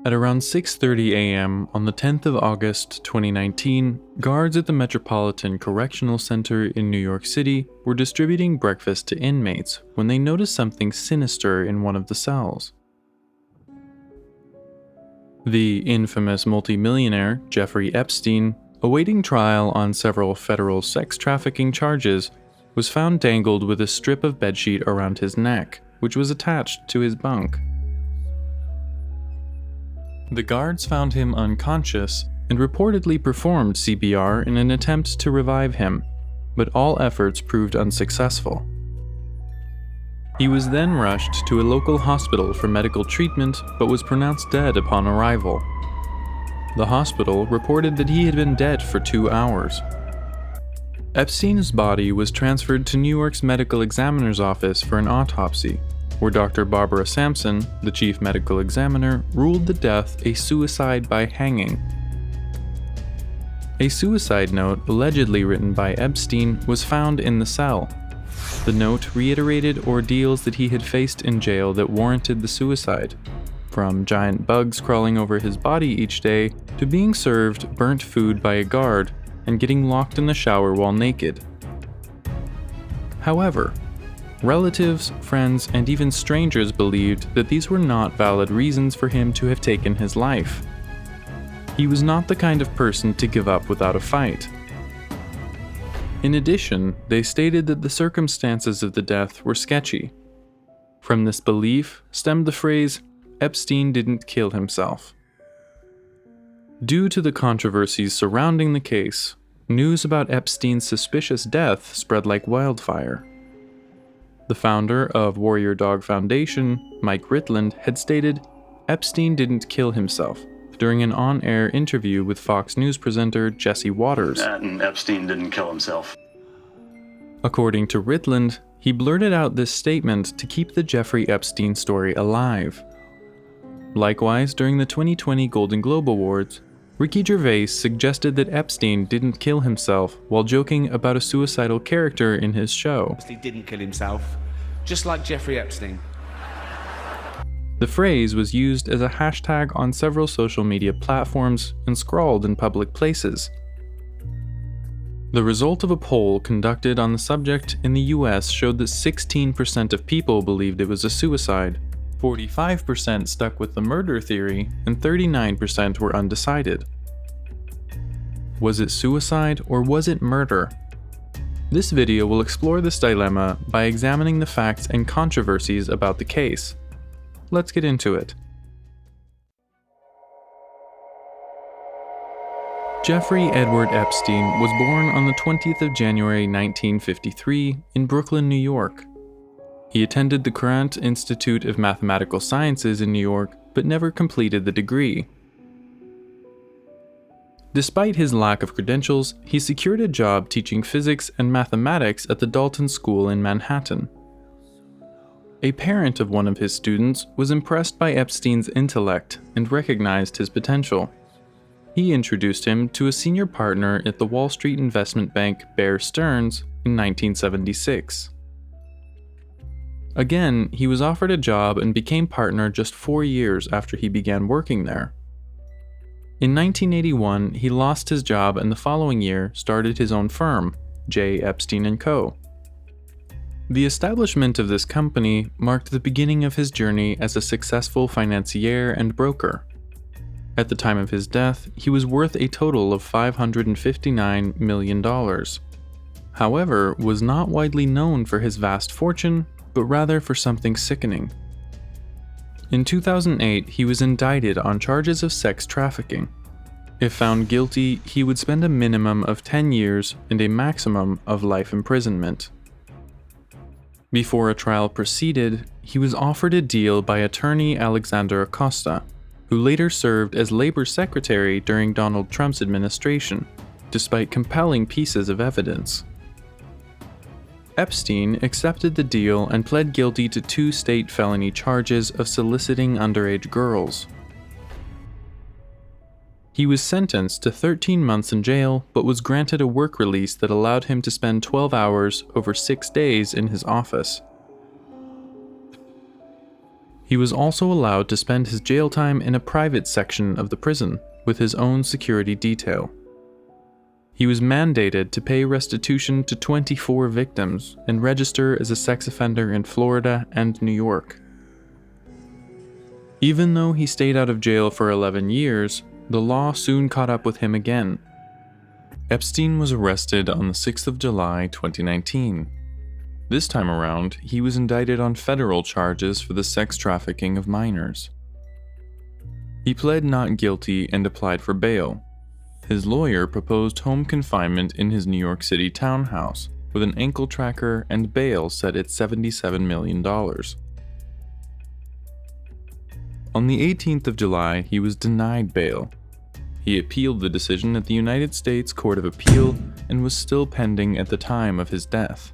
At around 6:30 a.m. on the 10th of August 2019, guards at the Metropolitan Correctional Center in New York City were distributing breakfast to inmates when they noticed something sinister in one of the cells. The infamous multimillionaire, Jeffrey Epstein, awaiting trial on several federal sex trafficking charges, was found dangled with a strip of bedsheet around his neck, which was attached to his bunk. The guards found him unconscious and reportedly performed CPR in an attempt to revive him, but all efforts proved unsuccessful. He was then rushed to a local hospital for medical treatment, but was pronounced dead upon arrival. The hospital reported that he had been dead for 2 hours. Epstein's body was transferred to New York's medical examiner's office for an autopsy, where Dr. Barbara Sampson, the chief medical examiner, ruled the death a suicide by hanging. A suicide note allegedly written by Epstein was found in the cell. The note reiterated ordeals that he had faced in jail that warranted the suicide, from giant bugs crawling over his body each day to being served burnt food by a guard and getting locked in the shower while naked. However, relatives, friends, and even strangers believed that these were not valid reasons for him to have taken his life. He was not the kind of person to give up without a fight. In addition, they stated that the circumstances of the death were sketchy. From this belief stemmed the phrase, "Epstein didn't kill himself." Due to the controversies surrounding the case, news about Epstein's suspicious death spread like wildfire. The founder of Warrior Dog Foundation, Mike Ritland, had stated, "Epstein didn't kill himself," during an on-air interview with Fox News presenter Jesse Waters. And Epstein didn't kill himself. According to Ritland, he blurted out this statement to keep the Jeffrey Epstein story alive. Likewise, during the 2020 Golden Globe Awards, Ricky Gervais suggested that Epstein didn't kill himself while joking about a suicidal character in his show. He didn't kill himself, just like Jeffrey Epstein. The phrase was used as a hashtag on several social media platforms and scrawled in public places. The result of a poll conducted on the subject in the US showed that 16% of people believed it was a suicide, 45% stuck with the murder theory, and 39% were undecided. Was it suicide or was it murder? This video will explore this dilemma by examining the facts and controversies about the case. Let's get into it. Jeffrey Edward Epstein was born on the 20th of January 1953 in Brooklyn, New York. He attended the Courant Institute of Mathematical Sciences in New York, but never completed the degree. Despite his lack of credentials, he secured a job teaching physics and mathematics at the Dalton School in Manhattan. A parent of one of his students was impressed by Epstein's intellect and recognized his potential. He introduced him to a senior partner at the Wall Street investment bank Bear Stearns in 1976. Again, he was offered a job and became partner just 4 years after he began working there. In 1981, he lost his job and the following year started his own firm, J. Epstein & Co. The establishment of this company marked the beginning of his journey as a successful financier and broker. At the time of his death, he was worth a total of $559 million. However, was not widely known for his vast fortune, but rather for something sickening. In 2008, he was indicted on charges of sex trafficking. If found guilty, he would spend a minimum of 10 years and a maximum of life imprisonment. Before a trial proceeded, he was offered a deal by attorney Alexander Acosta, who later served as labor secretary during Donald Trump's administration, despite compelling pieces of evidence. Epstein accepted the deal and pled guilty to 2 state felony charges of soliciting underage girls. He was sentenced to 13 months in jail, but was granted a work release that allowed him to spend 12 hours over 6 days in his office. He was also allowed to spend his jail time in a private section of the prison with his own security detail. He was mandated to pay restitution to 24 victims and register as a sex offender in Florida and New York. Even though he stayed out of jail for 11 years, the law soon caught up with him again. Epstein was arrested on the 6th of July 2019. This time around, he was indicted on federal charges for the sex trafficking of minors. He pled not guilty and applied for bail. His lawyer proposed home confinement in his New York City townhouse, with an ankle tracker and bail set at $77 million. On the 18th of July, he was denied bail. He appealed the decision at the United States Court of Appeal and was still pending at the time of his death.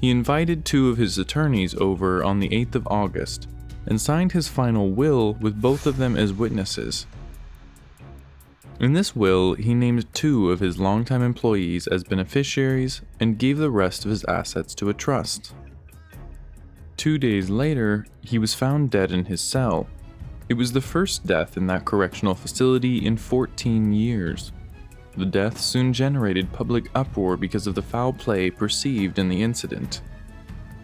He invited 2 of his attorneys over on the 8th of August and signed his final will with both of them as witnesses. In this will, he named 2 of his longtime employees as beneficiaries and gave the rest of his assets to a trust. 2 days later, he was found dead in his cell. It was the first death in that correctional facility in 14 years. The death soon generated public uproar because of the foul play perceived in the incident.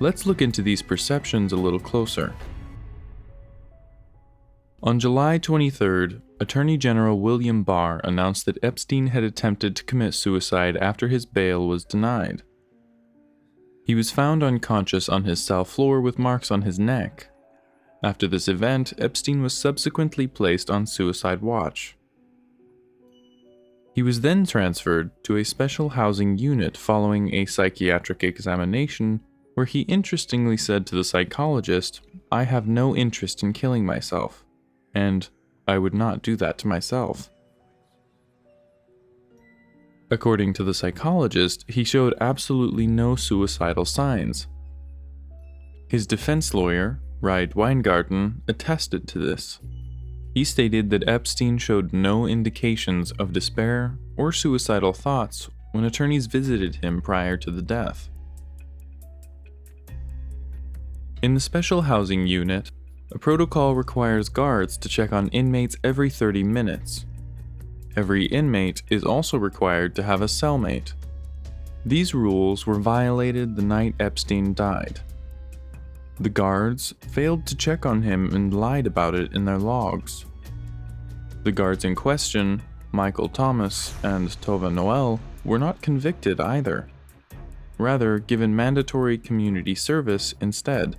Let's look into these perceptions a little closer. On July 23rd, Attorney General William Barr announced that Epstein had attempted to commit suicide after his bail was denied. He was found unconscious on his cell floor with marks on his neck. After this event, Epstein was subsequently placed on suicide watch. He was then transferred to a special housing unit following a psychiatric examination where he interestingly said to the psychologist, "I have no interest in killing myself, and I would not do that to myself." According to the psychologist, he showed absolutely no suicidal signs. His defense lawyer, Reid Weingarten, attested to this. He stated that Epstein showed no indications of despair or suicidal thoughts when attorneys visited him prior to the death. In the special housing unit, a protocol requires guards to check on inmates every 30 minutes. Every inmate is also required to have a cellmate. These rules were violated the night Epstein died. The guards failed to check on him and lied about it in their logs. The guards in question, Michael Thomas and Tova Noel, were not convicted either, rather given mandatory community service instead.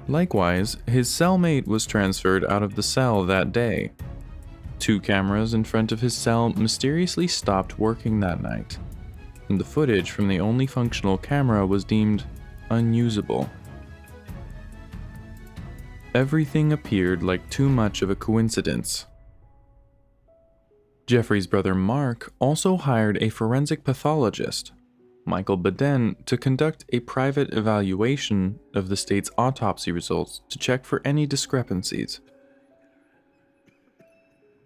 Likewise, his cellmate was transferred out of the cell that day. 2 cameras in front of his cell mysteriously stopped working that night, and the footage from the only functional camera was deemed unusable. Everything appeared like too much of a coincidence. Jeffrey's brother Mark also hired a forensic pathologist, Michael Baden, to conduct a private evaluation of the state's autopsy results to check for any discrepancies.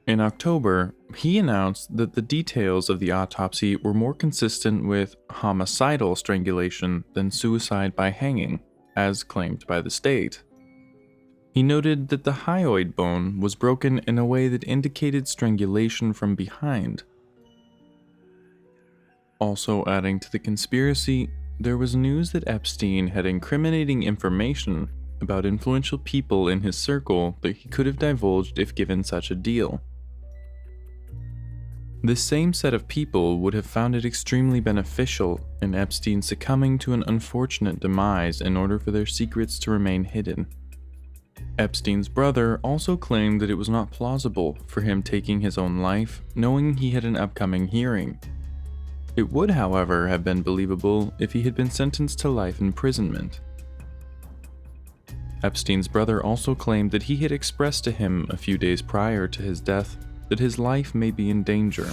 In October, he announced that the details of the autopsy were more consistent with homicidal strangulation than suicide by hanging, as claimed by the state. He noted that the hyoid bone was broken in a way that indicated strangulation from behind. Also adding to the conspiracy, there was news that Epstein had incriminating information about influential people in his circle that he could have divulged if given such a deal. This same set of people would have found it extremely beneficial in Epstein succumbing to an unfortunate demise in order for their secrets to remain hidden. Epstein's brother also claimed that it was not plausible for him taking his own life, knowing he had an upcoming hearing. It would, however, have been believable if he had been sentenced to life imprisonment. Epstein's brother also claimed that he had expressed to him a few days prior to his death that his life may be in danger.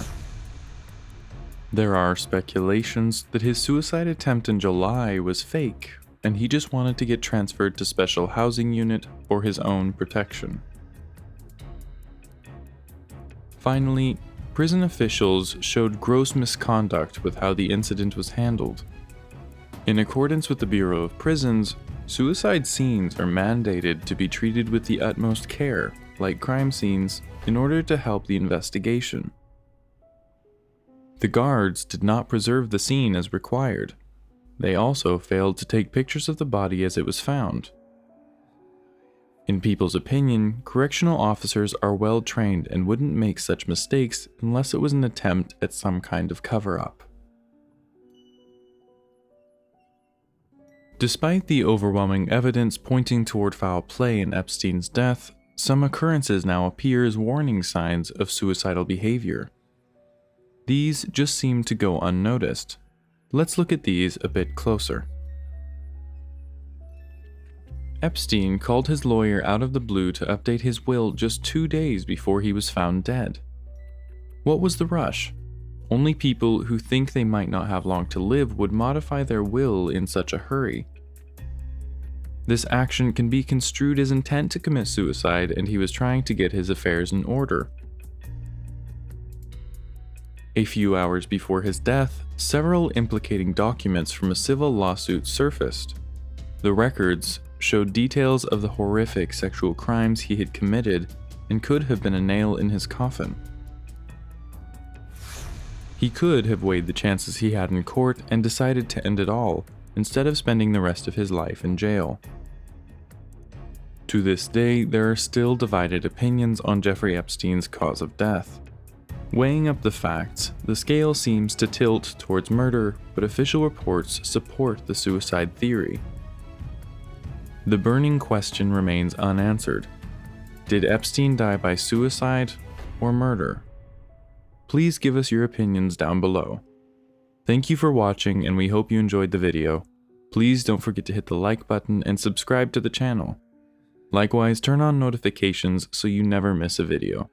There are speculations that his suicide attempt in July was fake, and he just wanted to get transferred to special housing unit for his own protection. Finally, prison officials showed gross misconduct with how the incident was handled. In accordance with the Bureau of Prisons, suicide scenes are mandated to be treated with the utmost care, like crime scenes, in order to help the investigation. The guards did not preserve the scene as required. They also failed to take pictures of the body as it was found. In people's opinion, correctional officers are well trained and wouldn't make such mistakes unless it was an attempt at some kind of cover-up. Despite the overwhelming evidence pointing toward foul play in Epstein's death, some occurrences now appear as warning signs of suicidal behavior. These just seem to go unnoticed. Let's look at these a bit closer. Epstein called his lawyer out of the blue to update his will just 2 days before he was found dead. What was the rush? Only people who think they might not have long to live would modify their will in such a hurry. This action can be construed as intent to commit suicide, and he was trying to get his affairs in order. A few hours before his death, several implicating documents from a civil lawsuit surfaced. The records showed details of the horrific sexual crimes he had committed and could have been a nail in his coffin. He could have weighed the chances he had in court and decided to end it all, instead of spending the rest of his life in jail. To this day, there are still divided opinions on Jeffrey Epstein's cause of death. Weighing up the facts, the scale seems to tilt towards murder, but official reports support the suicide theory. The burning question remains unanswered. Did Epstein die by suicide or murder? Please give us your opinions down below. Thank you for watching, and we hope you enjoyed the video. Please don't forget to hit the like button and subscribe to the channel. Likewise, turn on notifications so you never miss a video.